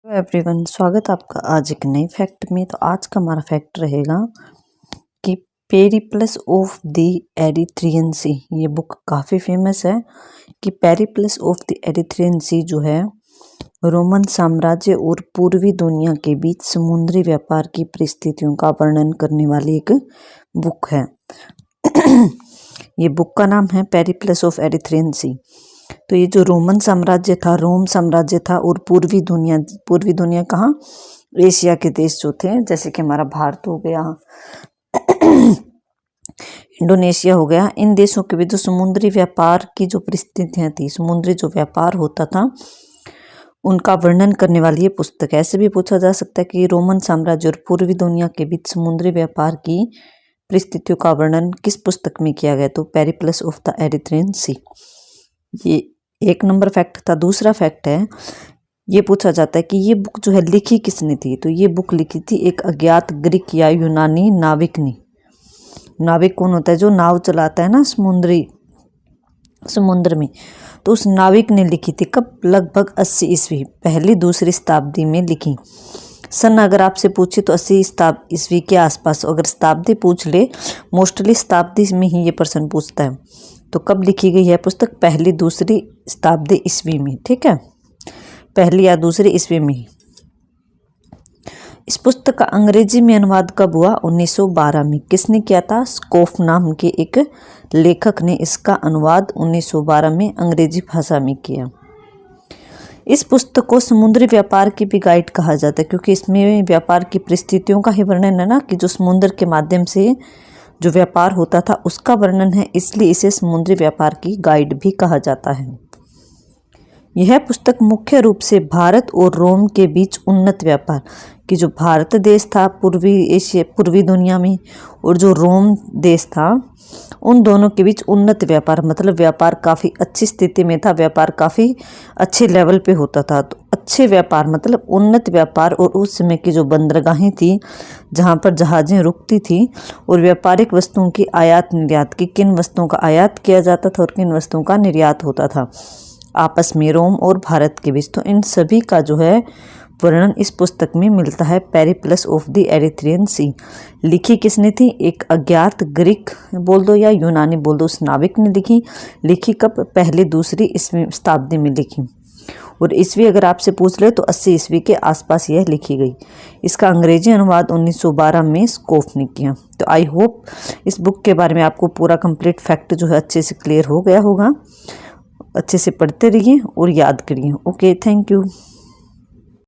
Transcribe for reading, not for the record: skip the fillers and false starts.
Hello everyone, स्वागत है आपका आज एक नए फैक्ट में। तो आज का हमारा फैक्ट रहेगा कि पेरिप्लस ऑफ द एरिथ्रियन सी। ये बुक काफ़ी फेमस है कि पेरिप्लस ऑफ द एरिथ्रियन सी जो है रोमन साम्राज्य और पूर्वी दुनिया के बीच समुद्री व्यापार की परिस्थितियों का वर्णन करने वाली एक बुक है। ये बुक का नाम है पेरिप्लस ऑफ एरिथ्रियन सी। तो ये जो रोमन साम्राज्य था, रोम साम्राज्य था, और पूर्वी दुनिया कहाँ, एशिया के देश जो थे, जैसे कि हमारा भारत हो गया, इंडोनेशिया हो गया, इन देशों के बीच जो समुद्री व्यापार की जो परिस्थितियां थी, समुद्री जो व्यापार होता था, उनका वर्णन करने वाली ये पुस्तक है। ऐसे भी पूछा जा सकता है कि रोमन साम्राज्य और पूर्वी दुनिया के बीच समुद्री व्यापार की परिस्थितियों का वर्णन किस पुस्तक में किया गया, तो पेरिप्लस ऑफ द एरिथ्रियन सी। ये एक नंबर फैक्ट था। दूसरा फैक्ट है, ये पूछा जाता है कि ये बुक जो है लिखी किसने थी, तो ये बुक लिखी थी एक अज्ञात ग्रीक या यूनानी नाविक ने। नाविक कौन होता है? जो नाव चलाता है ना समुद्र में। तो उस नाविक ने लिखी थी कब? लगभग 80 ईस्वी, पहली दूसरी शताब्दी में लिखी। सन अगर आपसे पूछे तो 80 ईस्वी के आसपास। अगर शताब्दी पूछ ले, मोस्टली शताब्दी में ही ये प्रश्न पूछता है। तो कब लिखी गई है पुस्तक? पहली दूसरी शताब्दी ईस्वी में। ठीक है, पहली या दूसरी ईस्वी में ही। इस पुस्तक का अंग्रेजी में अनुवाद कब हुआ? 1912 में। किसने किया था? स्कोफ नाम के एक लेखक ने इसका अनुवाद 1912 में अंग्रेजी भाषा में किया। इस पुस्तक को समुद्री व्यापार की भी गाइड कहा जाता है, क्योंकि इसमें व्यापार की परिस्थितियों का ही वर्णन है ना, कि जो समुद्र के माध्यम से जो व्यापार होता था उसका वर्णन है, इसलिए इसे समुद्री व्यापार की गाइड भी कहा जाता है। यह पुस्तक मुख्य रूप से भारत और रोम के बीच उन्नत व्यापार कि जो भारत देश था पूर्वी दुनिया में, और जो रोम देश था, उन दोनों के बीच उन्नत व्यापार, मतलब व्यापार काफ़ी अच्छी स्थिति में था, व्यापार काफ़ी अच्छे लेवल पे होता था। तो अच्छे व्यापार मतलब उन्नत व्यापार, और उस समय की जो बंदरगाहें थी जहाँ पर जहाज़ें रुकती थी, और व्यापारिक वस्तुओं की आयात निर्यात की, किन वस्तुओं का आयात किया जाता था और किन वस्तुओं का निर्यात होता था आपस में रोम और भारत के बीच। तो इन सभी का जो है वर्णन इस पुस्तक में मिलता है, पेरिप्लस ऑफ द एरिथ्रियन सी। लिखी किसने थी? एक अज्ञात ग्रीक बोल दो या यूनानी बोल दो, उस नाविक ने लिखी कब? पहली दूसरी ईस्वी शताब्दी में लिखी। और ईस्वी अगर आपसे पूछ ले तो 80 ईस्वी के आसपास यह लिखी गई। इसका अंग्रेजी अनुवाद 1912 में स्कोफ ने किया। तो आई होप इस बुक के बारे में आपको पूरा कंप्लीट फैक्ट जो है अच्छे से क्लियर हो गया होगा। अच्छे से पढ़ते रहिए और याद करिए। Okay, thank you.